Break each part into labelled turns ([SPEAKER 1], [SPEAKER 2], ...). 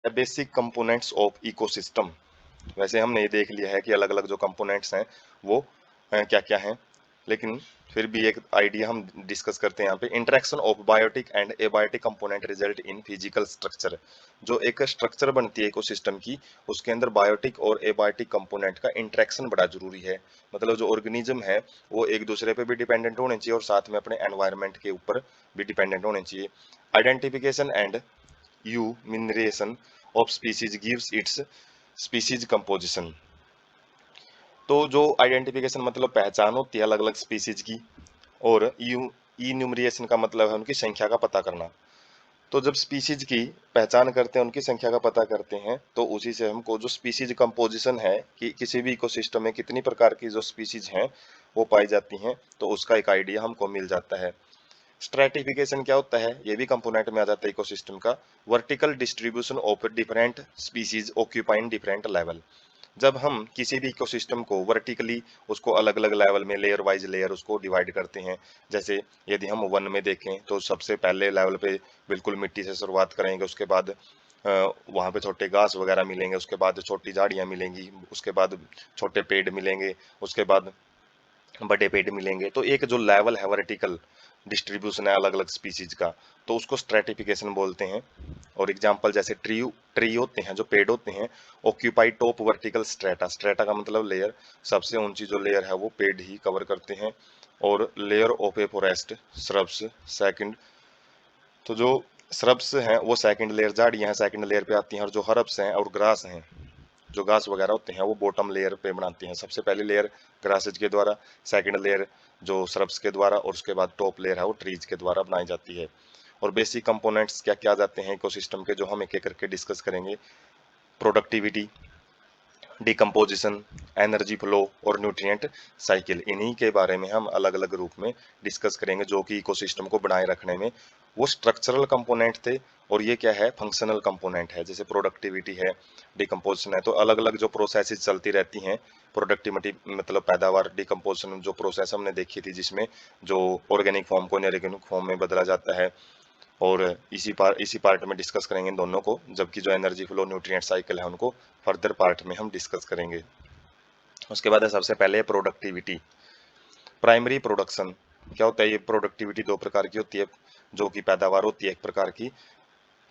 [SPEAKER 1] Basic components of ecosystem. वैसे हमने ये देख लिया है कि अलग अलग जो कंपोनेंट्स हैं वो क्या क्या हैं, लेकिन फिर भी एक आइडिया हम डिस्कस करते हैं यहाँ पे। Interaction of biotic and abiotic component result in physical structure. जो एक स्ट्रक्चर बनती है इकोसिस्टम की, उसके अंदर बायोटिक और एबायोटिक कंपोनेंट का इंटरेक्शन बड़ा जरूरी है। मतलब जो ऑर्गेनिज्म है वो एक दूसरे पे भी डिपेंडेंट होने चाहिए और साथ में अपने एनवायरनमेंट के ऊपर भी डिपेंडेंट होने चाहिए। Identification and enumeration of species gives its species composition. तो जो आइडेंटिफिकेशन मतलब पहचान होती है अलग अलग स्पीसीज की, और यू इन्यूमरेशन का मतलब है उनकी संख्या का पता करना। तो जब स्पीसीज की पहचान करते हैं, उनकी संख्या का पता करते हैं, तो उसी से हमको जो स्पीसीज कंपोजिशन है कि किसी भी इकोसिस्टम में कितनी प्रकार की जो स्पीसीज हैं वो पाई जाती हैं, तो उसका एक आइडिया हमको मिल जाता है। स्ट्रेटिफिकेशन क्या होता है, ये भी कंपोनेंट में आ जाता है इकोसिस्टम का। Vertical distribution of different species occupying different level. जब हम किसी भी इकोसिस्टम को वर्टिकली उसको अलग अलग लेवल में लेयर वाइज लेयर उसको डिवाइड करते हैं। जैसे यदि हम वन में देखें तो सबसे पहले लेवल पे बिल्कुल मिट्टी से शुरुआत करेंगे, उसके बाद वहाँ पे छोटे घास वगैरह मिलेंगे, उसके बाद छोटी झाड़ियाँ मिलेंगी, उसके बाद छोटे पेड़ मिलेंगे, उसके बाद बड़े पेड़ मिलेंगे। तो एक जो लेवल है वर्टिकल डिस्ट्रीब्यूशन है अलग अलग स्पीसीज का, तो उसको स्ट्रेटिफिकेशन बोलते हैं। और एग्जांपल जैसे ट्री ट्री होते हैं, जो पेड़ होते हैं, occupy top vertical strata. Strata का मतलब लेयर, सबसे ऊंची जो लेयर है वो पेड़ ही कवर करते हैं। और layer of a forest shrubs second. तो जो श्रब्स हैं वो सेकंड लेयर, झाड़ियां हैं सेकंड लेयर पे आती हैं, और जो हर्ब्स हैं और ग्रास हैं, जो घास वगैरह होते हैं, वो बॉटम लेयर पे बनाती हैं। सबसे पहली लेयर ग्रासेज के द्वारा, सेकंड लेयर जो श्रब्स के द्वारा, और उसके बाद टॉप लेयर है वो ट्रीज के द्वारा बनाई जाती है। और बेसिक कंपोनेंट्स क्या क्या आ जाते हैं इकोसिस्टम के, जो हम एक एक करके डिस्कस करेंगे। प्रोडक्टिविटी, डिकम्पोजिशन, एनर्जी फ्लो और न्यूट्रिएंट साइकिल, इन्हीं के बारे में हम अलग अलग रूप में डिस्कस करेंगे, जो कि इकोसिस्टम को बनाए रखने में वो स्ट्रक्चरल कंपोनेंट थे। और ये क्या है, फंक्शनल कंपोनेंट है। जैसे प्रोडक्टिविटी है, डिकम्पोजिशन है, तो अलग अलग जो प्रोसेसेस चलती रहती हैं। प्रोडक्टिविटी मतलब पैदावार, डिकम्पोजिशन जो प्रोसेस हमने देखी थी जिसमें जो ऑर्गेनिक फॉर्म को इनऑर्गेनिक फॉर्म में बदला जाता है। और इसी पार्ट में डिस्कस करेंगे इन दोनों को, जबकि जो एनर्जी फ्लो न्यूट्रिएंट साइकिल है उनको फर्दर पार्ट में हम डिस्कस करेंगे। उसके बाद है सबसे पहले प्रोडक्टिविटी। प्राइमरी प्रोडक्शन क्या होता है, ये प्रोडक्टिविटी दो प्रकार की होती है, जो कि पैदावार होती है एक प्रकार की।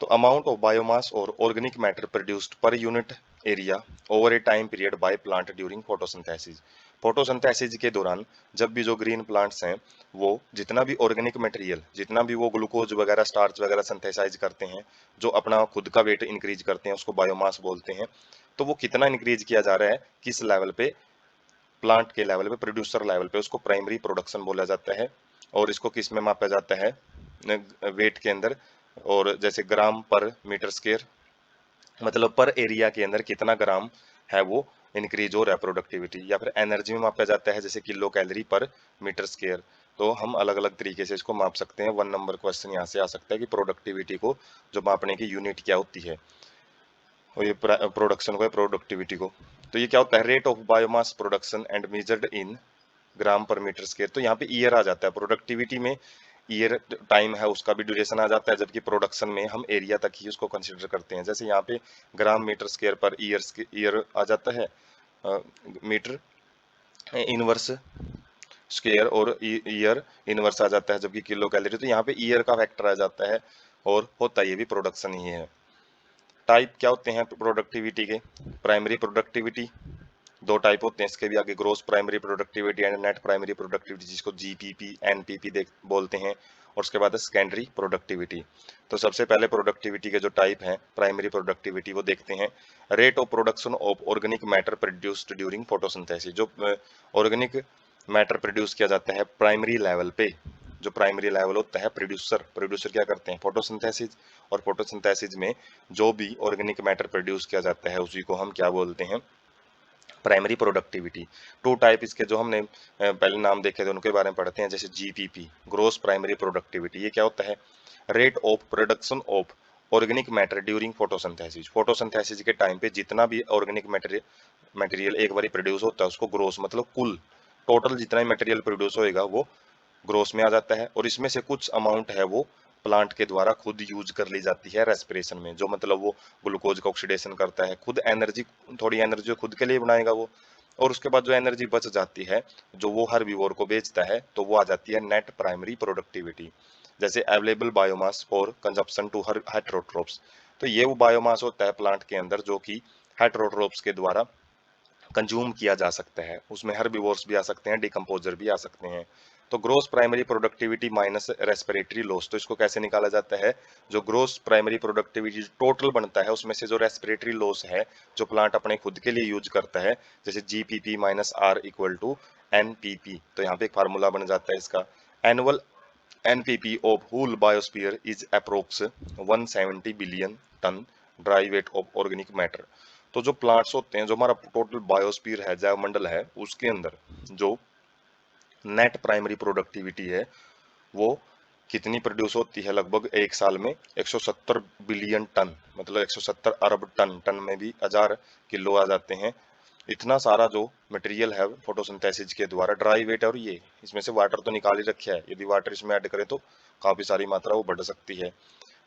[SPEAKER 1] तो अमाउंट ऑफ बायोमास और organic matter produced per unit area over A time period by plant during photosynthesis. Photosynthesis के दौरान जब भी जो ग्रीन प्लांट्स हैं वो जितना भी ऑर्गेनिक मटेरियल, जितना भी वो ग्लूकोज वगैरह स्टार्च वगैरह सिंथेसाइज करते हैं, जो अपना खुद का वेट इंक्रीज करते हैं, उसको बायोमास बोलते हैं। तो वो कितना इंक्रीज किया जा रहा है, किस लेवल पे, प्लांट के लेवल पे, प्रोड्यूसर लेवल पे, उसको प्राइमरी प्रोडक्शन बोला जाता है। और इसको किस में मापा जाता है, वेट के अंदर। और जैसे ग्राम पर मीटर स्क्वायर, मतलब पर एरिया के अंदर कितना ग्राम है वो इंक्रीज हो रहा है प्रोडक्टिविटी। या फिर एनर्जी में मापा जाता है, जैसे किलो कैलोरी पर मीटर स्क्वायर। तो हम अलग अलग तरीके से इसको माप सकते हैं। 1 नंबर क्वेश्चन यहाँ से आ सकता है कि प्रोडक्टिविटी को जो मापने की यूनिट क्या होती है, और ये प्रोडक्शन को है प्रोडक्टिविटी को। तो ये क्या होता है, rate of biomass production and measured in gram per metre square. तो यहाँ पे ईयर आ जाता है प्रोडक्टिविटी में, ईयर टाइम है उसका भी ड्यूरेशन आ जाता है, जबकि प्रोडक्शन में हम एरिया तक ही उसको कंसिडर करते हैं। जैसे यहाँ पे gram metre square per year आ जाता है, मीटर इनवर्स स्क्वायर और ईयर इनवर्स आ जाता है, जबकि किलो कैलोरी, तो यहाँ पे ईयर का फैक्टर आ जाता है। और होता ये भी प्रोडक्शन ही है। टाइप क्या होते हैं प्रोडक्टिविटी के, प्राइमरी प्रोडक्टिविटी दो टाइप होते हैं इसके भी आगे, gross primary productivity and net primary productivity, जिसको जीपीपी एनपीपी बोलते हैं। और उसके बाद है सेकेंडरी प्रोडक्टिविटी। तो सबसे पहले प्रोडक्टिविटी के जो टाइप हैं प्राइमरी प्रोडक्टिविटी वो देखते हैं। Rate of production of organic matter produced during photosynthesis. जो ऑर्गेनिक मैटर प्रोड्यूस किया जाता है प्राइमरी लेवल पे, जो प्राइमरी लेवल होता है, प्रोड्यूसर प्रोड्यूसर क्या करते हैं, फोटोसिंथेसिस। और फोटोसिंथेसिस में जो भी ऑर्गेनिक मैटर प्रोड्यूस किया जाता है उसी को हम क्या बोलते हैं, प्राइमरी प्रोडक्टिविटी। टू टाइप इसके जो हमने पहले नाम देखे थे उनके बारे में पढ़ते हैं। जैसे जीपीपी ग्रोस प्राइमरी प्रोडक्टिविटी, ये क्या होता है, rate of production of organic matter during photosynthesis. Photosynthesis के टाइम पे जितना भी ऑर्गेनिक मटेरियल एक बार प्रोड्यूस होता है उसको ग्रोस मतलब कुल टोटल जितना भी मटेरियल प्रोड्यूस होएगा वो ग्रोस में आ जाता है। और इसमें से कुछ अमाउंट है वो प्लांट के द्वारा खुद यूज कर ली जाती है रेस्पिरेशन में, जो मतलब वो ग्लूकोज का ऑक्सीडेशन करता है, खुद एनर्जी, थोड़ी एनर्जी खुद के लिए बनाएगा वो, और उसके बाद जो एनर्जी बच जाती है जो वो हर्बीवोर को बेचता है, तो वो आ जाती है नेट प्राइमरी प्रोडक्टिविटी, जैसे अवेलेबल बायोमास और कंजप्शन टू हर हेटेरोट्रोप्स। तो ये वो बायोमास होता है प्लांट के अंदर जो कि हेटेरोट्रोप्स के द्वारा कंज्यूम किया जा सकता है, उसमें हर्बीवोर्स भी आ सकते हैं, डिकम्पोजर भी आ सकते हैं। तो gross primary productivity minus respiratory loss, तो इसको कैसे निकाला जाता है, जो ग्रोस प्राइमरी प्रोडक्टिविटी टोटल बनता है उसमें से जो रेस्पिरेटरी लॉस है जो प्लांट अपने खुद के लिए यूज करता है, जैसे GPP minus R equal to NPP, तो यहाँ पे एक फार्मूला बन जाता है इसका, annual NPP of whole biosphere is approx 170 billion ton dry weight of organic matter. तो जो प्लांट्स होते हैं, जो हमारा टोटल बायोस्फीयर है, जैव मंडल है, उसके अंदर जो नेट प्राइमरी प्रोडक्टिविटी है वो कितनी प्रोड्यूस होती है, लगभग एक साल में 170 बिलियन टन, मतलब 170 अरब टन, टन में भी 1000 किलो आ जाते हैं। इतना सारा जो मटेरियल है फोटोसिंथेसिस के द्वारा, ड्राई वेट, और ये इसमें से वाटर तो निकाल ही रखा है, यदि वाटर इसमें ऐड करें तो काफी सारी मात्रा वो बढ़ सकती है।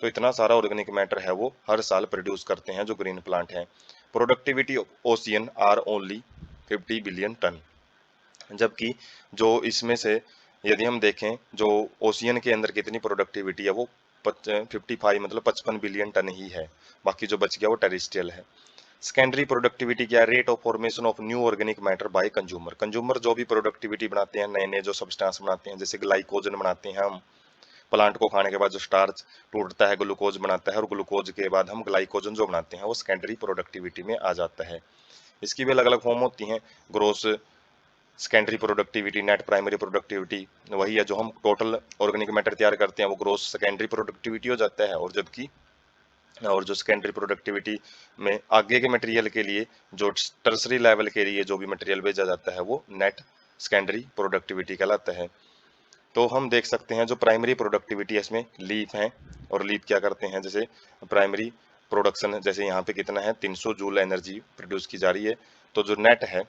[SPEAKER 1] तो इतना सारा ऑर्गेनिक मैटर है वो हर साल प्रोड्यूस करते हैं जो ग्रीन प्लांट है। Productivity ocean are only 50 billion ton, जबकि जो इसमें से यदि हम देखें जो ओशियन के अंदर कितनी प्रोडक्टिविटी है वो 55, मतलब 55 बिलियन टन ही है, बाकी जो बच गया वो टेरेस्ट्रियल है। सेकेंडरी प्रोडक्टिविटी क्या है, rate of formation of new organic matter by consumer, consumer जो भी प्रोडक्टिविटी बनाते हैं, नए नए जो सब्सटेंस बनाते हैं, जैसे ग्लाइकोजन बनाते हैं हम, प्लांट को खाने के बाद जो स्टार्च टूटता है ग्लूकोज बनाता है, और ग्लूकोज के बाद हम ग्लाइकोजन जो बनाते हैं वो सेकेंडरी प्रोडक्टिविटी में आ जाता है। इसकी भी अलग अलग फॉर्म होती हैं, gross secondary productivity, net primary productivity, वही है जो हम टोटल ऑर्गेनिक मैटर तैयार करते हैं वो ग्रोस सेकेंडरी प्रोडक्टिविटी हो जाता है, और जबकि और जो सेकेंडरी प्रोडक्टिविटी में आगे के मटेरियल के लिए जो टर्सरी लेवल के लिए जो भी मटेरियल भेजा जाता है वो नेट सेकेंडरी प्रोडक्टिविटी कहलाता है। तो हम देख सकते हैं जो प्राइमरी प्रोडक्टिविटी है इसमें लीफ है, और लीफ क्या करते हैं, जैसे प्राइमरी प्रोडक्शन, जैसे यहाँ पे कितना है 300 जूल एनर्जी प्रोड्यूस की जा रही है, तो जो नेट है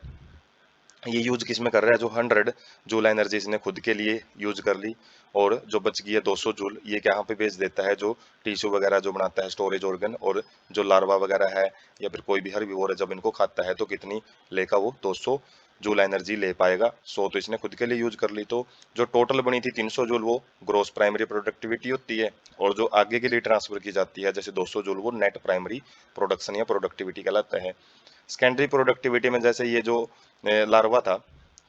[SPEAKER 1] ये यूज किस में कर रहा है, जो 100 जूल एनर्जी इसने खुद के लिए यूज कर ली, और जो बच गई है 200 जूल ये यहाँ पे भेज देता है जो टिश्यू वगैरह जो बनाता है, स्टोरेज ऑर्गन, और जो लार्वा वगैरह है या फिर कोई भी हर्बीवोर है जब इनको खाता है तो कितनी लेगा वो 200 जूल एनर्जी ले पाएगा, 100 तो इसने खुद के लिए यूज कर ली। तो जो टोटल बनी थी 300 जूल वो ग्रोस प्राइमरी प्रोडक्टिविटी होती है, और जो आगे के लिए ट्रांसफर की जाती है जैसे 200 जूल वो नेट प्राइमरी प्रोडक्शन या प्रोडक्टिविटी कहलाता है। सेकेंडरी प्रोडक्टिविटी में जैसे ये जो लार्वा था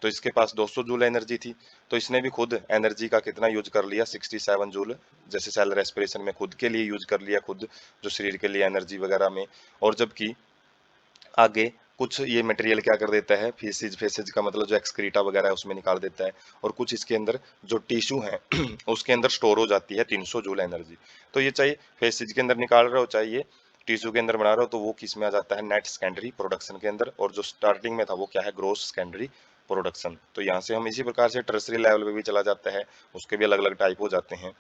[SPEAKER 1] तो इसके पास 200 जूल एनर्जी थी, तो इसने भी खुद एनर्जी का कितना यूज कर लिया 67 जूल, जैसे सेल रेस्पिरेशन में खुद के लिए यूज कर लिया, खुद जो शरीर के लिए एनर्जी वगैरह में। और जबकि आगे कुछ ये मटेरियल क्या कर देता है, फेसेज, फेसेज का मतलब जो एक्सक्रीटा वगैरह है उसमें निकाल देता है, और कुछ इसके अंदर जो टिश्यू है उसके अंदर स्टोर हो जाती है 300 जूल एनर्जी। तो ये चाहे फेसेज के अंदर निकाल रहे हो चाहे ये टिश्यू के अंदर बना रहे हो, तो वो किस में आ जाता है, नेट सेकेंडरी प्रोडक्शन के अंदर, और जो स्टार्टिंग में था वो क्या है, ग्रोस सेकेंडरी प्रोडक्शन। तो यहाँ से हम इसी प्रकार से टर्सरी लेवल पे भी चला जाता है, उसके भी अलग अलग टाइप हो जाते हैं।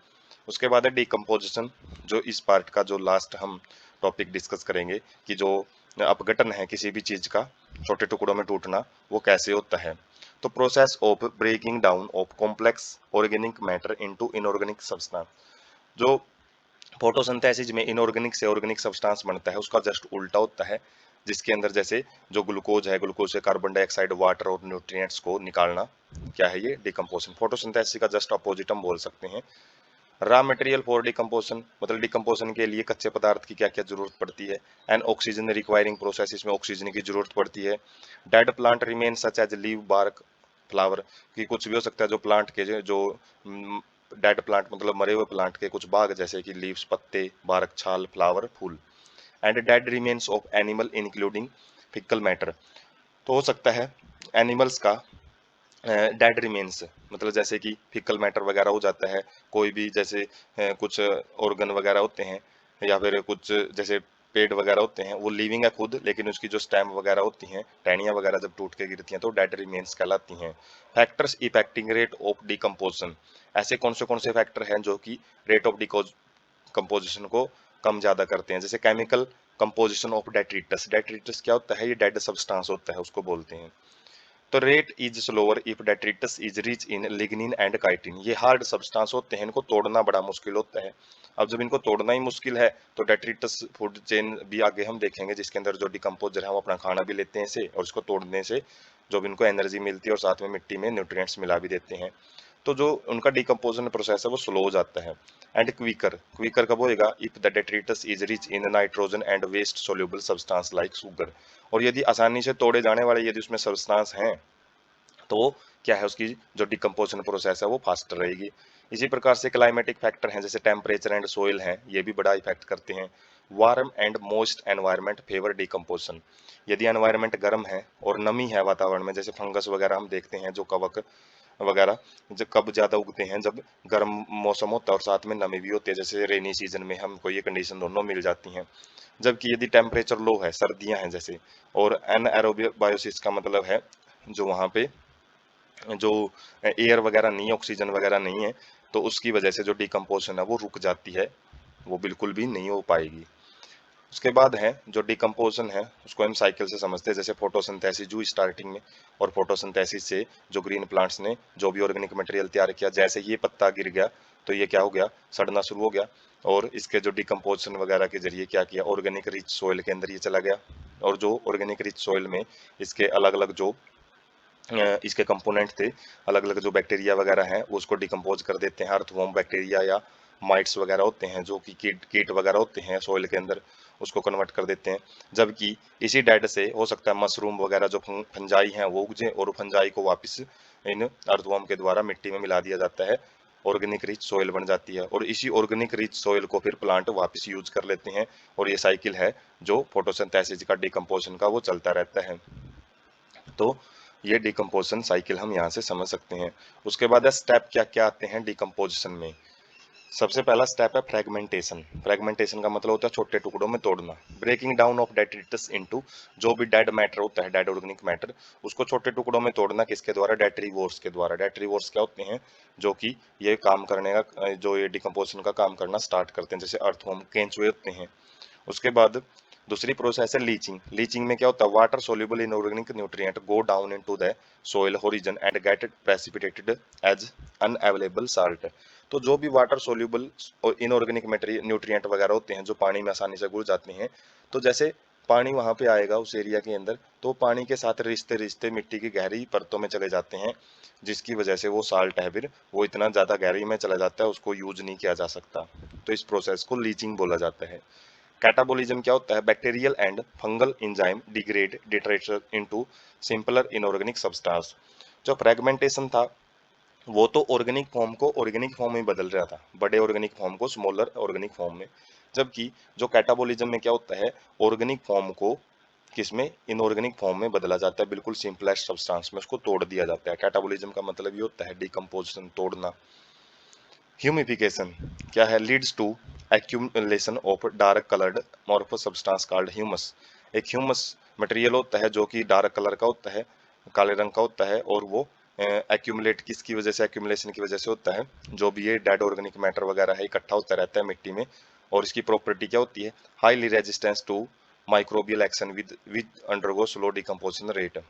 [SPEAKER 1] उसके बाद है डिकम्पोजिशन, जो इस पार्ट का जो लास्ट हम टॉपिक डिस्कस करेंगे कि जो अपघटन है किसी भी चीज का, छोटे टुकड़ों में टूटना, वो कैसे होता है। तो process of breaking down of complex organic matter into inorganic substance, जो फोटोसिंथेसिस में इनऑर्गेनिक से ऑर्गेनिक सब्सटेंस बनता है उसका जस्ट उल्टा होता है, जिसके अंदर जैसे जो ग्लूकोज है, ग्लूकोज से कार्बन डाइऑक्साइड, वाटर और न्यूट्रिएंट्स को निकालना, क्या है ये डिकम्पोजिशन। फोटोसिंथेसिस का जस्ट अपोजिट हम बोल सकते हैं। रॉ मटेरियल फॉर डिकम्पोजिशन, मतलब डिकम्पोजिशन के लिए कच्चे पदार्थ की क्या क्या जरूरत पड़ती है, एंड ऑक्सीजन रिक्वायरिंग प्रोसेस, इसमें ऑक्सीजन की जरूरत पड़ती है। Dead plant remain such as leave, bark, flower, कि कुछ भी हो सकता है जो प्लांट के जो डेड प्लांट मतलब मरे हुए प्लांट के कुछ भाग, जैसे कि लीव्स, पत्ते, बार्क, छाल, फ्लावर, फूल। And dead remains of animal including fecal matter, तो हो सकता है एनिमल्स का डेड रिमेन्स, मतलब जैसे कि फिकल मैटर वगैरह हो जाता है, कोई भी जैसे कुछ ऑर्गन वगैरह होते हैं, या फिर कुछ जैसे पेड़ वगैरह होते हैं वो लिविंग है खुद, लेकिन उसकी जो स्टेम वगैरह होती हैं, टहनियाँ वगैरह जब टूट के गिरती हैं तो डेड रिमेन्स कहलाती हैं। Factors affecting rate of decomposition, ऐसे कौन से फैक्टर हैं जो कि रेट ऑफ डिकम्पोजिशन को कम ज्यादा करते हैं, जैसे chemical composition of detritus, detritus क्या होता है, ये डेड सब्सटेंस होता है उसको बोलते हैं। तो rate is slower if detritus is rich in lignin and chitin. ये हार्ड सब्सटेंस होते हैं, इनको तोड़ना बड़ा मुश्किल होता है। अब जब इनको तोड़ना ही मुश्किल है तो डेट्रिटस फूड चेन भी आगे हम देखेंगे, जिसके अंदर जो डिकम्पोजर है वो अपना खाना भी लेते हैं इसे, और इसको तोड़ने से जो भी इनको एनर्जी मिलती है और साथ में मिट्टी में न्यूट्रिएंट्स मिला भी देते हैं। तो जो उनका डिकम्पोजन प्रोसेस है वो स्लो हो जाता है। एंड क्विकर, क्विकर कब होएगा? If the detritus is rich in nitrogen and waste soluble substance like sugar. और यदि आसानी से तोड़े जाने वाले यदि उसमें सब्सटेंस हैं तो क्या है, उसकी जो डिकम्पोजन प्रोसेस है वो फास्ट रहेगी। इसी प्रकार से क्लाइमेटिक फैक्टर हैं जैसे टेम्परेचर एंड सोइल हैं, ये भी बड़ा इफेक्ट करते हैं। Warm and moist environment favour डिकम्पोजन। यदि एनवायरनमेंट गर्म है और नमी है वातावरण में, जैसे फंगस वगैरह हम देखते हैं जो कवक वगैरह जब कब ज्यादा उगते हैं, जब गर्म मौसम होता है और साथ में नमी भी होती है, जैसे रेनी सीजन में हमको ये कंडीशन दोनों मिल जाती हैं। जबकि यदि टेम्परेचर लो है, सर्दियां हैं जैसे, और एनएरोबियोसिस का मतलब है जो वहाँ पे जो एयर वगैरह नहीं है, ऑक्सीजन वगैरह नहीं है, तो उसकी वजह से जो डिकम्पोजिशन है वो रुक जाती है, वो बिल्कुल भी नहीं हो पाएगी। उसके बाद है जो डिकम्पोजिशन है उसको हम साइकिल से समझते हैं, जैसे फोटोसिंथेसिस जो स्टार्टिंग में, और फोटोसिंथेसिस से जो ग्रीन प्लांट्स ने जो भी ऑर्गेनिक मटेरियल तैयार किया, जैसे ही ये पत्ता गिर गया तो ये क्या हो गया, सड़ना शुरू हो गया, और इसके जो डिकम्पोजिशन वगैरह के जरिए क्या किया, ऑर्गेनिक रिच सॉइल के अंदर ये चला गया, और जो ऑर्गेनिक रिच सॉइल में इसके अलग अलग जो इसके कंपोनेंट थे, अलग अलग जो बैक्टीरिया वगैरह हैं वो उसको डिकम्पोज कर देते हैं। अर्थवॉर्म बैक्टीरिया या माइट्स वगैरह होते हैं जो कि कीट कीट वगैरह होते हैं सॉइल के अंदर, उसको कन्वर्ट कर देते हैं। जबकि इसी डेड से हो सकता है मशरूम वगैरह जो फंजाई हैं वो उगजे, और फंजाई को वापस इन अर्थवॉर्म के द्वारा मिट्टी में मिला दिया जाता है, ऑर्गेनिक रिच सॉइल बन जाती है, और इसी ऑर्गेनिक रिच सॉइल को फिर प्लांट वापस यूज कर लेते हैं। और ये साइकिल है जो फोटोसिंथेसिस का डिकम्पोजिशन का वो चलता रहता है। तो ये डिकम्पोजिशन साइकिल हम यहाँ से समझ सकते हैं। उसके बाद स्टेप क्या क्या आते हैं डिकम्पोजिशन में। सबसे पहला स्टेप है फ्रेगमेंटेशन। फ्रेगमेंटेशन का मतलब होता है छोटे टुकड़ों में तोड़ना। Breaking down of detritus into, जो भी डेड मैटर होता है, डेड ऑर्गेनिक मैटर, उसको छोटे टुकड़ों में तोड़ना, किसके द्वारा? डेट्रीवोर्स के द्वारा। डेट्रीवोर्स क्या होते हैं? जो कि ये काम करने का, जो ये डिकम्पोजिशन का काम करना स्टार्ट करते हैं, जैसे अर्थवर्म, केंचुए होते हैं। उसके बाद दूसरी प्रोसेस है लीचिंग। लीचिंग में क्या होता है? Water soluble inorganic nutrient go down into the soil horizon and get precipitated as unavailable salt. तो जो भी वाटर सोल्यूबल और इनऑर्गेनिक मटेरियल न्यूट्रिएंट वगैरह होते हैं जो पानी में आसानी से घुल जाते हैं, तो जैसे पानी वहां पे आएगा उस एरिया के अंदर, तो पानी के साथ रिश्ते रिश्ते मिट्टी की गहरी परतों में चले जाते हैं, जिसकी वजह से वो साल्ट है फिर वो इतना ज्यादा गहरी में चला जाता है, उसको यूज नहीं किया जा सकता। तो इस प्रोसेस को लीचिंग बोला जाता है। कैटाबोलिज्म क्या होता है? Bacterial and fungal enzyme degrade detritus into simpler inorganic substance. जो फ्रेगमेंटेशन था वो तो ऑर्गेनिक फॉर्म को ऑर्गेनिक फॉर्म में बदल रहा था, बड़े ऑर्गेनिक फॉर्म को स्मॉलर ऑर्गेनिक फॉर्म में। जबकि जो कैटाबोलिज्म में क्या होता है, ऑर्गेनिक फॉर्म को किसमें? इनऑर्गेनिक फॉर्म में बदला जाता है, बिल्कुल सिंपलेस्ट सब्सटेंस में उसको तोड़ दिया जाता है। कैटाबोलिज्म का मतलब ये होता है डिकम्पोजिशन, तोड़ना। ह्यूमिफिकेशन क्या है? Leads to accumulation of dark coloured amorphous substance called humus. एक ह्यूमस मटेरियल होता है जो कि डार्क कलर का होता है, काले रंग का होता है, और वो एक्यूमुलेट किसकी वजह से? एक्यूमुलेशन की वजह से होता है। जो भी ये डेड ऑर्गेनिक मैटर वगैरह है इकट्ठा होता रहता है मिट्टी में, और इसकी प्रॉपर्टी क्या होती है? Highly resistance to microbial action with undergo slow decomposition rate.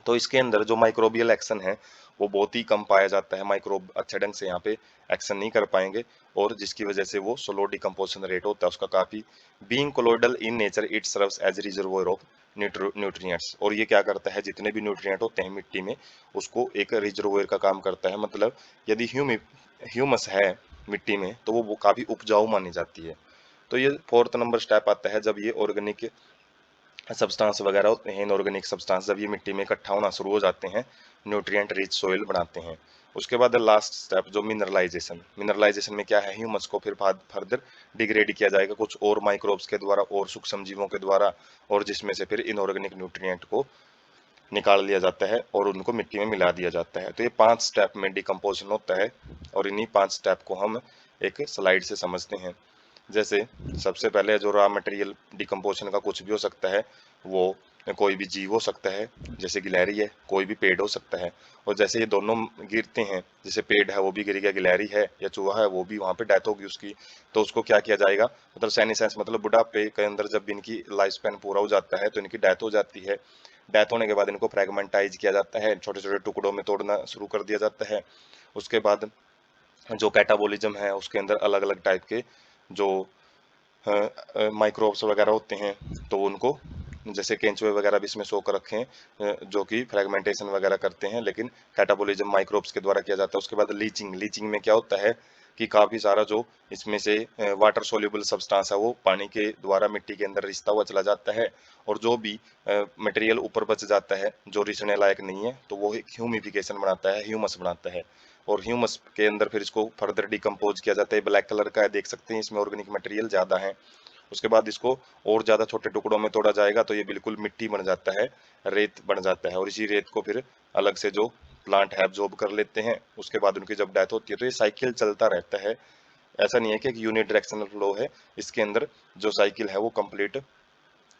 [SPEAKER 1] तो इसके अंदर जो माइक्रोबियल एक्शन है वो बहुत ही कम पाया जाता है, माइक्रोब अच्छे ढंग से यहाँ पे एक्शन नहीं कर पाएंगे, और जिसकी वजह से वो स्लो डिकम्पोजिशन रेट होता है उसका काफी। Being colloidal in nature it serves as reservoir of nutrients. और ये क्या करता है? जितने भी न्यूट्रिएंट होते हैं मिट्टी में उसको एक रिजर्वोयर का काम करता है। मतलब यदि ह्यूमस है मिट्टी में तो वो काफी उपजाऊ मानी जाती है। तो ये फोर्थ नंबर स्टेप आता है, जब ये ऑर्गेनिक सब्सटेंस वगैरह होते हैं, इनऑर्गेनिक सब्सटेंस जब ये मिट्टी में इकट्ठा होना शुरू हो जाते हैं, न्यूट्रिएंट रिच सॉइल बनाते हैं। उसके बाद लास्ट स्टेप जो मिनरलाइजेशन। मिनरलाइजेशन में क्या है? ह्यूमस को फिर फर्दर डिग्रेड किया जाएगा कुछ और माइक्रोब्स के द्वारा और सूक्ष्म जीवों के द्वारा, और जिसमें से फिर इनऑर्गेनिक न्यूट्रिएंट को निकाल लिया जाता है और उनको मिट्टी में मिला दिया जाता है। तो ये 5 स्टेप में डिकम्पोजिशन होता है, और इन्हीं 5 स्टेप को हम एक स्लाइड से समझते हैं। जैसे सबसे पहले जो रॉ मटेरियल डिकम्पोजिशन का कुछ भी हो सकता है, वो कोई भी जीव हो सकता है, जैसे गिलहरी है, कोई भी पेड़ हो सकता है। और जैसे ये दोनों गिरते हैं, जैसे पेड़ है वो भी गिर गया, गिलहरी है या चूहा है वो भी, वहां पे डेथ होगी उसकी, तो उसको क्या किया जाएगा? मतलब सेनिसेंस मतलब बुढ़ापे के अंदर जब इनकी लाइफ स्पैन पूरा हो जाता है तो इनकी डेथ हो जाती है। डेथ होने के बाद इनको फ्रेगमेंटाइज किया जाता है, छोटे छोटे टुकड़ों में तोड़ना शुरू कर दिया जाता है। उसके बाद जो कैटाबोलिज्म है उसके अंदर अलग अलग टाइप के जो माइक्रोब्स वगैरह होते हैं, तो उनको जैसे केंचुए वगैरह भी इसमें सो कर रखे हैं, जो कि फ्रेगमेंटेशन वगैरह करते हैं, लेकिन कैटाबोलिज्म माइक्रोब्स के द्वारा किया जाता है। उसके बाद लीचिंग, लीचिंग में क्या होता है कि काफी सारा जो इसमें से वाटर सोल्यूबल सब्सटेंस है वो पानी के द्वारा मिट्टी के अंदर रिसता हुआ चला जाता है, और जो भी मटेरियल ऊपर बच जाता है जो रिसने लायक नहीं है, तो वो एक ह्यूमिफिकेशन बनाता है, ह्यूमस बनाता है, और ह्यूमस के अंदर फिर इसको फर्दर डिकम्पोज किया जाता है। ब्लैक कलर का है, देख सकते हैं, इसमें ऑर्गेनिक मटेरियल ज्यादा है। उसके बाद इसको और ज्यादा छोटे टुकड़ों में तोड़ा जाएगा तो ये बिल्कुल मिट्टी बन जाता है, रेत बन जाता है, और इसी रेत को फिर अलग से जो प्लांट है एब्जॉर्ब कर लेते हैं। उसके बाद उनकी जब डेथ होती है तो ये साइकिल चलता रहता है। ऐसा नहीं है कि एक यूनिडायरेक्शनल फ्लो है, इसके अंदर जो साइकिल है वो कंप्लीट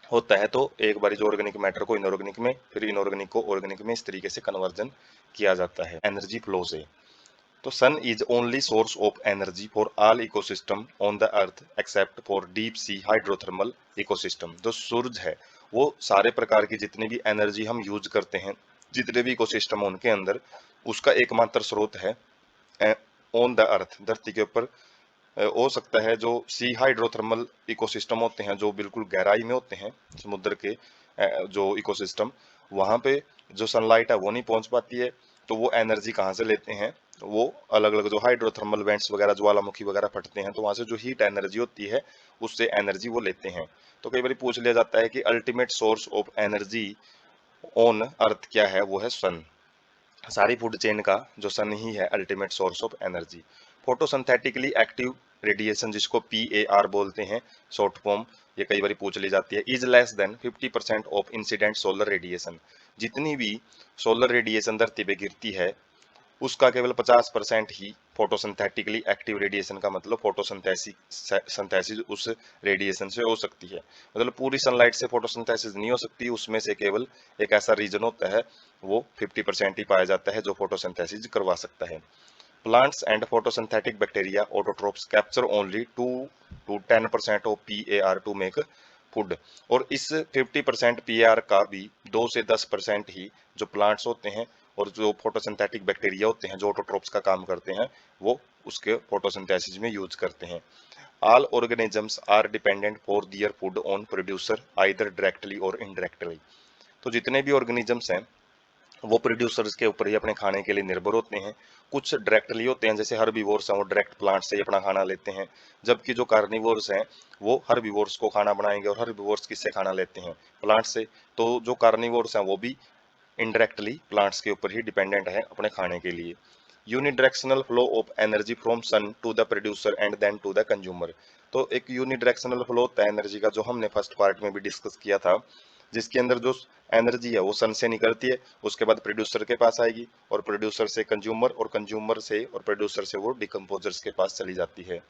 [SPEAKER 1] होता है। तो एक बार जो ऑर्गेनिक मैटर को इनऑर्गेनिक में, फिर इनऑर्गेनिक को ऑर्गेनिक में, इस तरीके से कन्वर्जन किया जाता है एनर्जी फ्लो से। तो sun is only source of energy for all ecosystem on the earth except for deep sea hydrothermal ecosystem. जो सूरज है वो सारे प्रकार की जितनी भी एनर्जी हम यूज करते हैं, जितने भी इकोसिस्टम उनके अंदर, उसका एकमात्र स्रोत है ऑन द अर्थ, धरती के ऊपर हो सकता है। जो सी हाइड्रोथर्मल इकोसिस्टम होते हैं जो बिल्कुल गहराई में होते हैं समुद्र के, जो इकोसिस्टम, वहां पे जो सनलाइट है वो नहीं पहुंच पाती है, तो वो एनर्जी कहाँ से लेते हैं, वो अलग अलग जो हाइड्रोथर्मल वेंट्स वगैरह, ज्वालामुखी वगैरह फटते हैं, तो वहां से जो हीट एनर्जी होती है उससे एनर्जी वो लेते हैं। तो कई बार पूछ लिया जाता है कि ultimate source of energy on earth क्या है, वो है सन। सारी फूड चेन का जो सन ही है ultimate source of energy. Photosynthetically active radiation, जिसको PAR बोलते हैं शॉर्ट फॉर्म, ये कई बार पूछ ली जाती है, is less than 50% of incident solar radiation. जितनी भी सोलर रेडिएशन धरती पे गिरती है उसका केवल 50% ही फोटोसिंथेटिकली एक्टिव रेडिएशन का मतलब फोटोसिंथेसिस उस रेडिएशन से हो सकती है। मतलब पूरी सनलाइट से फोटोसिंथेसिस नहीं हो सकती, उसमें से केवल एक ऐसा रीजन होता है वो 50% ही पाया जाता है जो फोटोसिंथेसिस करवा सकता है। Plants and photosynthetic bacteria autotrophs capture only 2 to 10% of PAR to make food. और इस 50% PAR का भी 2 से 10% ही जो प्लांट्स होते हैं और जो फोटोसिंथेटिक बैक्टीरिया होते हैं जो ऑटोट्रोप्स का काम करते हैं, वो उसके फोटोसिंथेसिस में यूज करते हैं। All organisms are dependent for their food on producer either directly or indirectly. तो जितने भी ऑर्गेनिजम्स हैं वो प्रोड्यूसर्स के ऊपर ही अपने खाने के लिए निर्भर होते हैं। कुछ डायरेक्टली होते हैं, जैसे हर्बीवोर्स हैं, वो डायरेक्ट प्लांट से ही अपना खाना लेते हैं, जबकि जो कार्निवोर्स हैं वो हर्बीवोर्स को खाना बनाएंगे। और हर्बीवोर्स किससे खाना लेते हैं? प्लांट से। तो जो कार्निवोर्स हैं वो भी इनडायरेक्टली प्लांट्स के ऊपर ही डिपेंडेंट है अपने खाने के लिए। Unidirectional flow of energy from sun to the producer and then to the consumer. तो एक यूनिडायरेक्शनल फ्लो होता है एनर्जी का, जो हमने फर्स्ट पार्ट में भी डिस्कस किया था, जिसके अंदर जो एनर्जी है वो सन से निकलती है, उसके बाद प्रोड्यूसर के पास आएगी, और प्रोड्यूसर से कंज्यूमर, और कंज्यूमर से और प्रोड्यूसर से वो डिकम्पोजर्स के पास चली जाती है।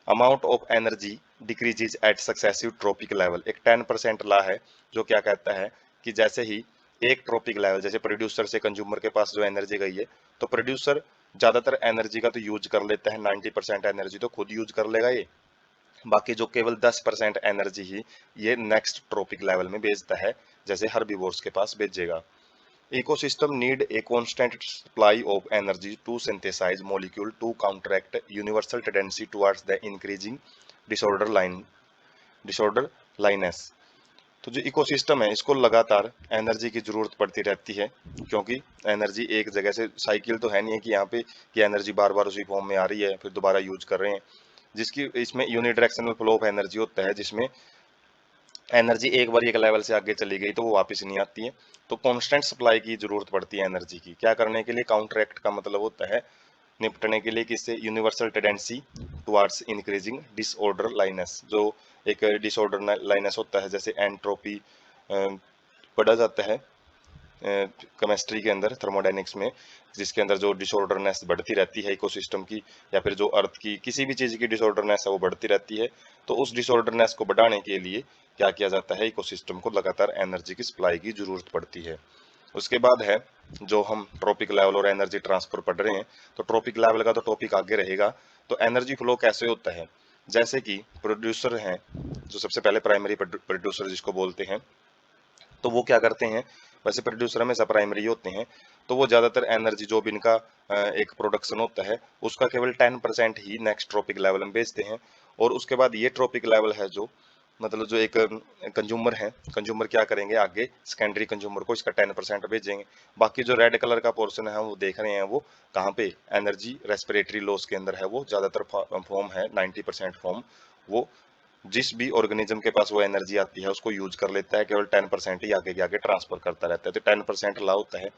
[SPEAKER 1] Amount of energy decreases at successive trophic level. एक 10% लॉ है जो क्या कहता है कि जैसे ही एक ट्रॉपिक लेवल, जैसे प्रोड्यूसर से कंज्यूमर के पास जो एनर्जी गई है, तो प्रोड्यूसर ज्यादातर एनर्जी का तो यूज कर लेता है, 90% एनर्जी तो खुद यूज कर लेगा ये, बाकी जो केवल 10% एनर्जी ही ये नेक्स्ट ट्रॉपिक लेवल में भेजता है, जैसे हर्बीवोर्स के पास भेजेगा। Ecosystem need a constant supply of energy to synthesise molecule to counteract universal tendency towards the increasing disorderliness. तो जो इकोसिस्टम है इसको लगातार एनर्जी की जरूरत पड़ती रहती है, क्योंकि एनर्जी एक जगह से, साइकिल तो है नहीं है कि यहाँ पे कि एनर्जी बार बार उसी फॉर्म में आ रही है फिर दोबारा यूज कर रहे हैं, जिसकी इसमें यूनिडायरेक्शनल फ्लो ऑफ एनर्जी होता है, जिसमें एनर्जी एक बार एक लेवल से आगे चली गई तो वो वापस नहीं आती है। तो कांस्टेंट सप्लाई की जरूरत पड़ती है एनर्जी की, क्या करने के लिए? काउंटरैक्ट का मतलब होता है निपटने के लिए, किससे? Universal tendency towards increasing disorderliness. जो एक डिसऑर्डर लाइनेस होता है, जैसे एंट्रोपी पढ़ा जाता है केमिस्ट्री के अंदर, थर्मोडायनेमिक्स में, जिसके अंदर जो डिसऑर्डरनेस बढ़ती रहती है इकोसिस्टम की, या फिर जो अर्थ की किसी भी चीज की डिसऑर्डरनेस है वो बढ़ती रहती है। तो उस डिसऑर्डरनेस को बढ़ाने के लिए क्या किया जाता है? इकोसिस्टम को लगातार एनर्जी की सप्लाई की जरूरत पड़ती है। उसके बाद है जो हम ट्रॉपिक लेवल और एनर्जी ट्रांसफर पढ़ रहे हैं, तो ट्रॉपिक लेवल का तो टॉपिक आगे रहेगा। तो एनर्जी फ्लो कैसे होता है? जैसे कि प्रोड्यूसर हैं, जो सबसे पहले प्राइमरी प्रोड्यूसर जिसको बोलते हैं, तो वो क्या करते हैं, वैसे प्रोड्यूसर हमेशा प्राइमरी होते हैं, तो वो ज़्यादातर एनर्जी जो भी इनका एक प्रोडक्शन होता है उसका केवल 10% ही नेक्स्ट ट्रॉपिक लेवल में बेचते हैं। और उसके बाद ये ट्रॉपिक लेवल है जो मतलब जो एक कंज्यूमर है, कंज्यूमर क्या करेंगे आगे सेकेंडरी कंज्यूमर को इसका 10% भेजेंगे। बाकी जो रेड कलर का पोर्शन है वो देख रहे हैं वो कहाँ पे एनर्जी रेस्पिरेटरी लॉस के अंदर है, वो ज़्यादातर फॉर्म है 90% फॉर्म वो जिस भी ऑर्गेनिज्म के पास वो एनर्जी आती है उसको यूज कर लेता है, केवल 10% ही आगे आगे ट्रांसफर करता रहता है, तो 10% ला होता है।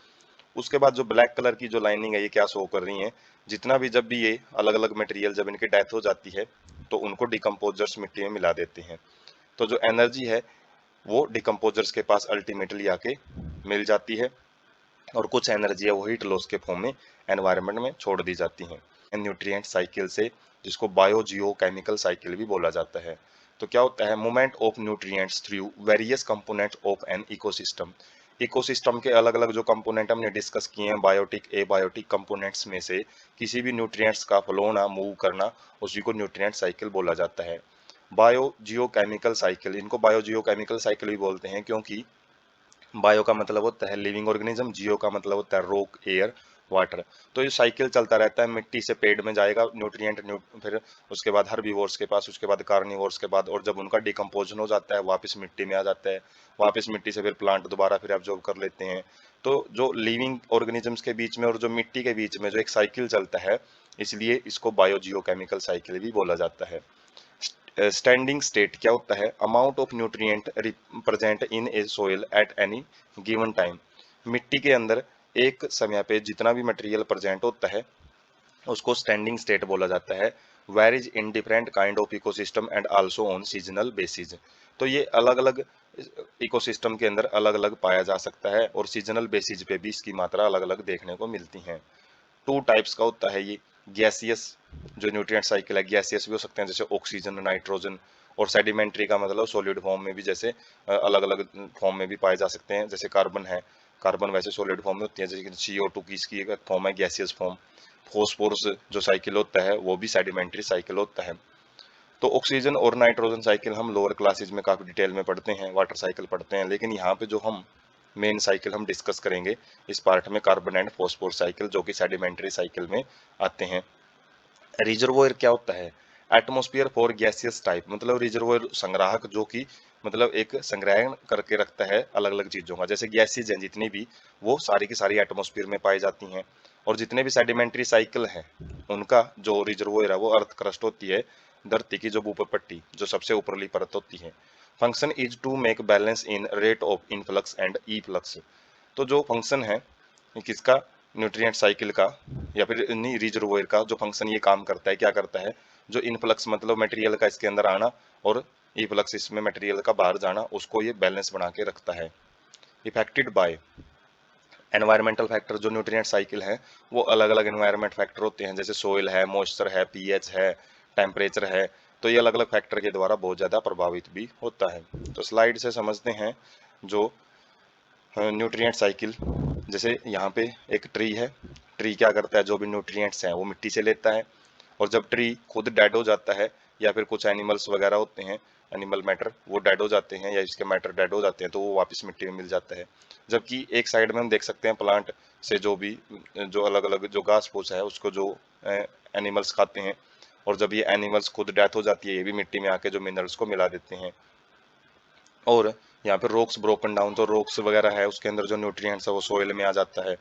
[SPEAKER 1] उसके बाद जो ब्लैक कलर की जो लाइनिंग है ये क्या शो कर रही है, जितना भी जब भी ये अलग अलग मटेरियल जब इनकी डेथ हो जाती है तो उनको डिकम्पोजर्स मिट्टी में मिला देते हैं, तो जो एनर्जी है वो डिकम्पोजर्स के पास अल्टीमेटली आके मिल जाती है और कुछ एनर्जी है वो हीट लॉस के फॉर्म में एनवायरनमेंट में छोड़ दी जाती है न्यूट्रिएंट साइकिल से, जिसको बायो जियो केमिकल साइकिल भी बोला जाता है। तो क्या होता है, movement of nutrients through various components of an ecosystem. Ecosystem के अलग अलग जो कंपोनेंट हमने डिस्कस किए हैं बायोटिक एबायोटिक कंपोनेंट्स में से किसी भी न्यूट्रिएंट्स का फ्लो होना मूव करना उसी को न्यूट्रिएंट साइकिल बोला जाता है। बायो जियो केमिकल साइकिल, इनको बायो जियो केमिकल साइकिल भी बोलते हैं क्योंकि बायो का मतलब होता है लिविंग ऑर्गेनिज्म, जियो का मतलब होता है रॉक एयर वाटर। तो ये साइकिल चलता रहता है, मिट्टी से पेड़ में जाएगा न्यूट्रिएंट फिर उसके बाद हर्बीवोर्स के पास, उसके बाद कार्निवोर्स के बाद, और जब उनका डिकम्पोजन हो जाता है वापस मिट्टी में आ जाता है, वापस मिट्टी से फिर प्लांट दोबारा फिर एब्जॉर्ब कर लेते हैं। तो जो लिविंग ऑर्गेनिजम्स के बीच में और जो मिट्टी के बीच में जो एक साइकिल चलता है, इसलिए इसको बायो जियो केमिकल साइकिल भी बोला जाता है। स्टैंडिंग स्टेट क्या होता है, amount of nutrient present in A soil at any given time. मिट्टी के अंदर एक समय पे जितना भी मटेरियल प्रेजेंट होता है उसको स्टैंडिंग स्टेट बोला जाता है। Varies in different kind of ecosystem and also on seasonal basis. तो ये अलग अलग इकोसिस्टम के अंदर अलग अलग पाया जा सकता है और सीजनल बेसिस पे भी इसकी मात्रा अलग अलग देखने को मिलती है। टू टाइप्स का होता है ये, गैसियस जो न्यूट्रिएंट साइकिल है, गैसियस भी हो सकते हैं जैसे ऑक्सीजन नाइट्रोजन, और सेडिमेंट्री का मतलब सॉलिड फॉर्म में भी जैसे अलग अलग फॉर्म में भी पाए जा सकते हैं, जैसे कार्बन है, कार्बन वैसे सॉलिड फॉर्म में होती है, जैसे कि CO2 की इसकी एक फॉर्म है गैसियस फॉर्म। फॉस्फोरस जो साइकिल होता है वो भी सेडिमेंट्री साइकिल होता है। तो ऑक्सीजन और नाइट्रोजन साइकिल हम लोअर क्लासेज में काफ़ी डिटेल में पढ़ते हैं, वाटर साइकिल पढ़ते हैं, लेकिन यहाँ पे जो हम मेन साइकिल हम डिस्कस करेंगे इस पार्ट में कार्बन एंड फॉस्फोर साइकिल, जो कि सेडिमेंट्री साइकिल में आते हैं। रिजर्वोयर क्या होता है, एटमोस्फियर फॉर गैसियस टाइप, मतलब रिजर्वोयर संग्राहक जो कि मतलब एक संग्रहण करके रखता है अलग अलग चीजों का, जैसे गैसेज हैं जितनी भी वो सारी की सारी एटमोस्फियर में पाई जाती हैं, और जितने भी सेडिमेंट्री साइकिल हैं उनका जो रिजर्वोयर है वो अर्थ क्रस्ट होती है, धरती की जो ऊपर पट्टी जो सबसे ऊपरली परत होती है। Function is to make balance in rate of influx and efflux. तो जो फंक्शन है किसका, न्यूट्रिएंट साइकिल का या फिर नहीं रिजर्वोयर का, जो फंक्शन ये काम करता है क्या करता है, जो इनफ्लक्स मतलब मटेरियल का इसके अंदर आना और इफ्लक्स इसमें मटेरियल का बाहर जाना, उसको ये बैलेंस बना के रखता है। इफेक्टेड बाय एनवायरमेंटल फैक्टर, जो न्यूट्रिएंट साइकिल है वो अलग अलग एनवायरमेंट फैक्टर होते हैं, जैसे सोइल है, मॉइस्चर है, पीएच है, टेम्परेचर है, तो ये अलग अलग फैक्टर के द्वारा बहुत ज़्यादा प्रभावित भी होता है। तो स्लाइड से समझते हैं जो न्यूट्रिएंट साइकिल। जैसे यहाँ पे एक ट्री है, ट्री क्या करता है, जो भी न्यूट्रिएंट्स हैं वो मिट्टी से लेता है, और जब ट्री खुद डेड हो जाता है या फिर कुछ एनिमल्स वगैरह होते हैं, एनिमल मैटर वो डेड हो जाते हैं या इसके मैटर डेड हो जाते हैं, तो वो वापस मिट्टी में मिल जाता है। जबकि एक साइड में हम देख सकते हैं प्लांट से जो भी जो अलग अलग जो घास फूस है उसको जो एनिमल्स खाते हैं, और जब ये एनिमल्स खुद डेथ हो जाती है ये भी मिट्टी में आके जो मिनरल्स को मिला देते हैं। और यहाँ पे रॉक्स ब्रोकन डाउन, तो रॉक्स वगैरह है उसके अंदर जो न्यूट्रिएंट्स है वो सोइल में आ जाता है।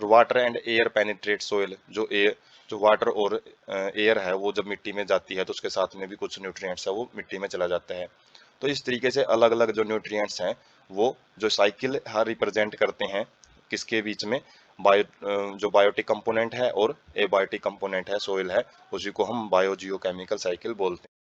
[SPEAKER 1] Water and air penetrate soil, जो एयर जो वाटर और एयर है वो जब मिट्टी में जाती है तो उसके साथ में भी कुछ न्यूट्रिएंट्स है वो मिट्टी में चला जाता है। तो इस तरीके से अलग अलग जो न्यूट्रिएंट्स हैं वो जो साइकिल हर रिप्रेजेंट करते हैं किसके बीच में, जो बायोटिक कंपोनेंट है और एबायोटिक कंपोनेंट है सोइल है, उसी को हम बायो जियो केमिकल साइकिल बोलते हैं।